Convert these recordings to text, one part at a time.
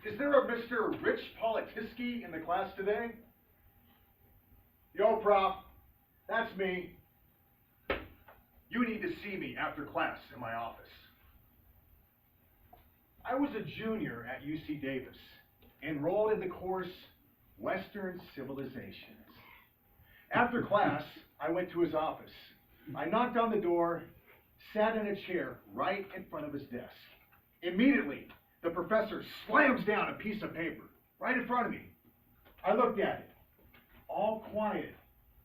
Is there a Mr. Rich Politiski in the class today? Yo, Prof, that's me. You need to see me after class in my office. I was a junior at UC Davis, enrolled in the course Western Civilizations. After class, I went to his office. I knocked on the door, sat in a chair right in front of his desk. Immediately, the professor slams down a piece of paper right in front of me. I looked at it. All Quiet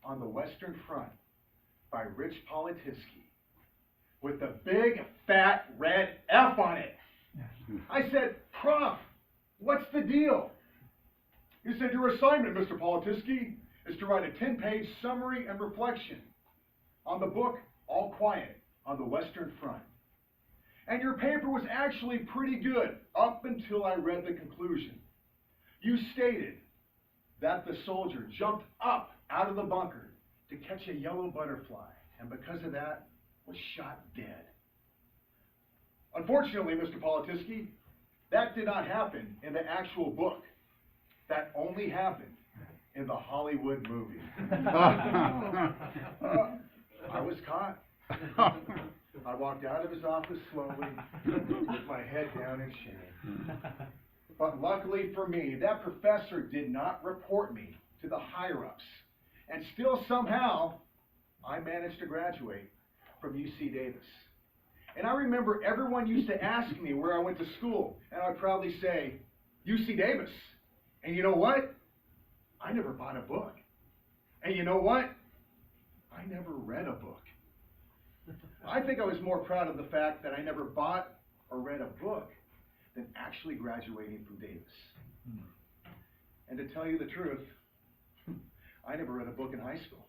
on the Western Front by Rich Politiski, with a big, fat, red F on it. I said, Prof, what's the deal? He said, your assignment, Mr. Politiski, is to write a 10-page summary and reflection on the book All Quiet on the Western Front. And your paper was actually pretty good up until I read the conclusion. You stated that the soldier jumped up out of the bunker to catch a yellow butterfly, and because of that, was shot dead. Unfortunately, Mr. Politiski, that did not happen in the actual book. That only happened in the Hollywood movie. I was caught. I walked out of his office slowly, with my head down in shame. But luckily for me, that professor did not report me to the higher-ups. And still somehow, I managed to graduate from UC Davis. And I remember everyone used to ask me where I went to school, and I'd proudly say, UC Davis. And you know what? I never bought a book. And you know what? I never read a book. I think I was more proud of the fact that I never bought or read a book than actually graduating from Davis. And to tell you the truth, I never read a book in high school.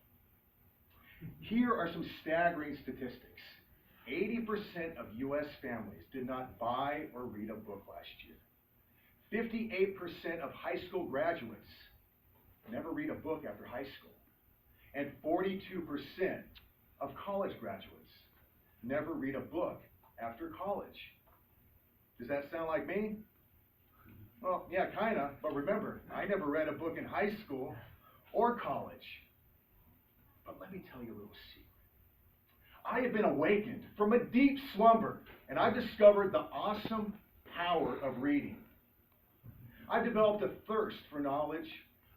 Here are some staggering statistics. 80% of U.S. families did not buy or read a book last year. 58% of high school graduates never read a book after high school. And 42% of college graduates never read a book after college. Does that sound like me? Well, yeah, kinda, but remember, I never read a book in high school or college. But let me tell you a little secret. I have been awakened from a deep slumber, and I've discovered the awesome power of reading. I've developed a thirst for knowledge,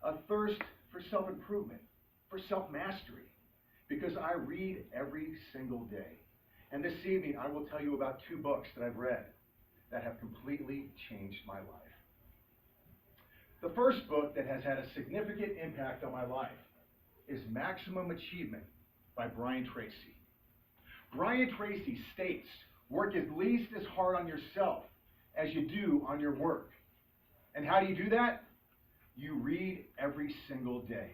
a thirst for self-improvement, for self-mastery, because I read every single day. And this evening, I will tell you about 2 books that I've read that have completely changed my life. The first book that has had a significant impact on my life is Maximum Achievement by Brian Tracy. Brian Tracy states, work at least as hard on yourself as you do on your work. And how do you do that? You read every single day.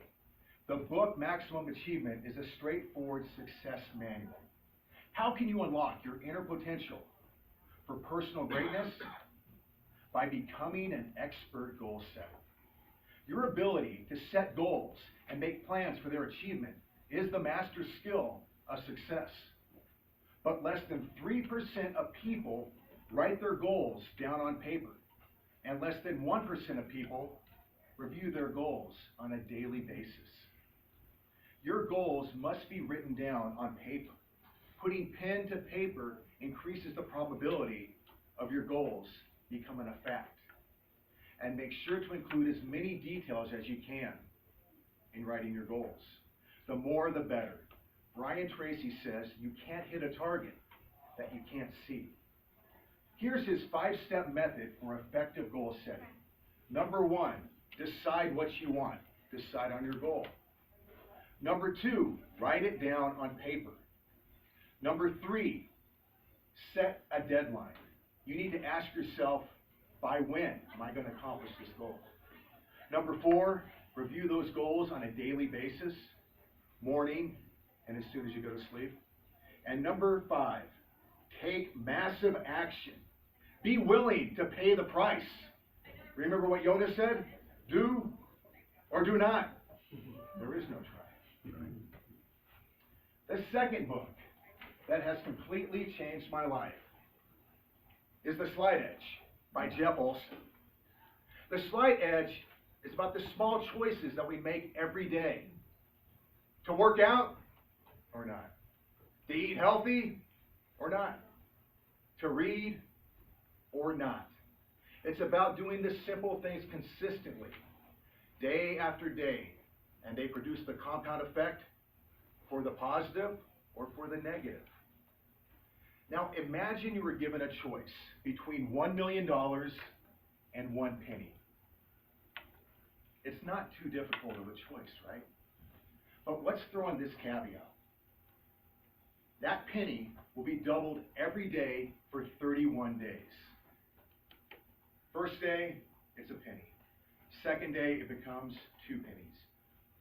The book Maximum Achievement is a straightforward success manual. How can you unlock your inner potential for personal greatness? By becoming an expert goal setter. Your ability to set goals and make plans for their achievement is the master skill of success. But less than 3% of people write their goals down on paper, and less than 1% of people review their goals on a daily basis. Your goals must be written down on paper. Putting pen to paper increases the probability of your goals becoming a fact. And make sure to include as many details as you can in writing your goals. The more the better. Brian Tracy says you can't hit a target that you can't see. Here's his 5-step method for effective goal setting. Number 1, decide what you want. Decide on your goal. Number 2, write it down on paper. Number 3, set a deadline. You need to ask yourself, by when am I going to accomplish this goal? Number 4, review those goals on a daily basis, morning and as soon as you go to sleep. And number 5, take massive action. Be willing to pay the price. Remember what Yoda said? Do or do not. There is no try. The second book that has completely changed my life is The Slight Edge by Jeff Olson. The slight edge is about the small choices that we make every day. To work out or not. To eat healthy or not. To read or not. It's about doing the simple things consistently, day after day, and they produce the compound effect for the positive or for the negative. Now imagine you were given a choice between $1 million and 1 penny. It's not too difficult of a choice, right? But let's throw in this caveat. That penny will be doubled every day for 31 days. First day, it's a penny. Second day, it becomes 2 pennies.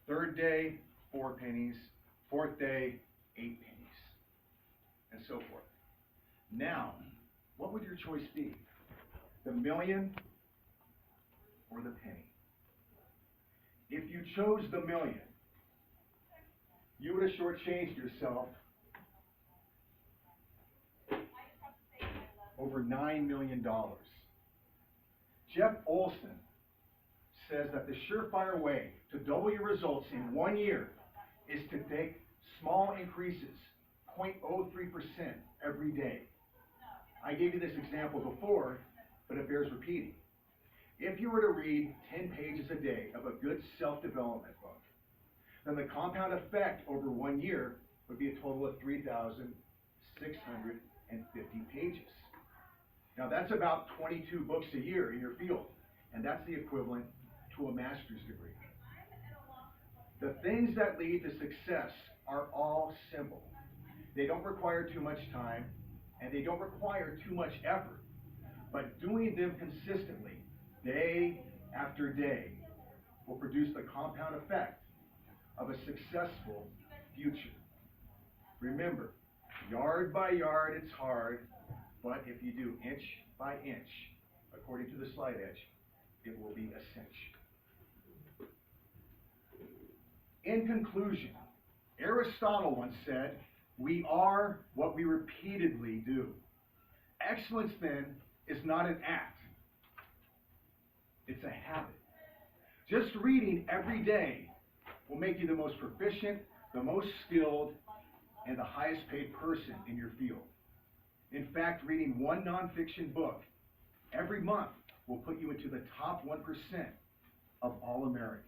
Third day, 4 pennies. Fourth day, 8 pennies. And so forth. Now, what would your choice be? The million or the penny? If you chose the million, you would have shortchanged yourself over $9 million. Jeff Olson says that the surefire way to double your results in 1 year is to take small increases, 0.03% every day. I gave you this example before, but it bears repeating. If you were to read 10 pages a day of a good self-development book, then the compound effect over 1 year would be a total of 3,650 pages. Now that's about 22 books a year in your field, and that's the equivalent to a master's degree. The things that lead to success are all simple. They don't require too much time, and they don't require too much effort, but doing them consistently, day after day, will produce the compound effect of a successful future. Remember, yard by yard it's hard, but if you do inch by inch, according to the slight edge, it will be a cinch. In conclusion, Aristotle once said, "We are what we repeatedly do." Excellence, then, is not an act. It's a habit. Just reading every day will make you the most proficient, the most skilled, and the highest paid person in your field. In fact, reading one nonfiction book every month will put you into the top 1% of all Americans.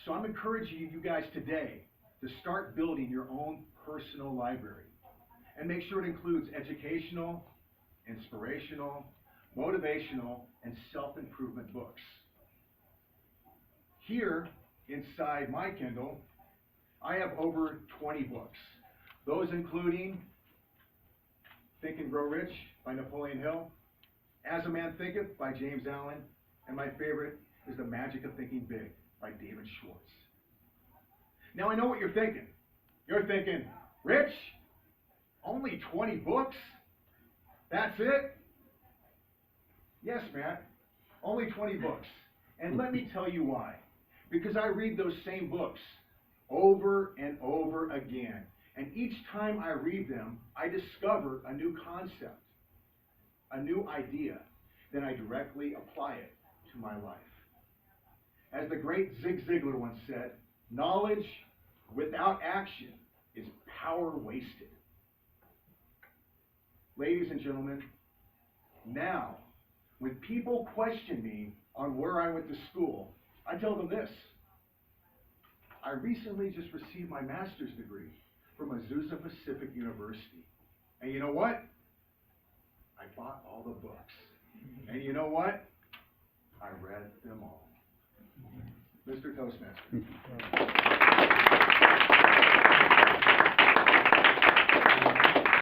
So I'm encouraging you guys today to start building your own personal library. And make sure it includes educational, inspirational, motivational, and self-improvement books. Here, inside my Kindle, I have over 20 books. Those including Think and Grow Rich by Napoleon Hill, As a Man Thinketh by James Allen, and my favorite is The Magic of Thinking Big by David Schwartz. Now I know what you're thinking. You're thinking, Rich, only 20 books? That's it? Yes, Matt, only 20 books. And let me tell you why. Because I read those same books over and over again. And each time I read them, I discover a new concept, a new idea. Then I directly apply it to my life. As the great Zig Ziglar once said, knowledge without action is power wasted. Ladies and gentlemen, now, when people question me on where I went to school, I tell them this. I recently just received my master's degree from Azusa Pacific University. And you know what? I bought all the books. And you know what? I read them all. Mr. Toastmaster.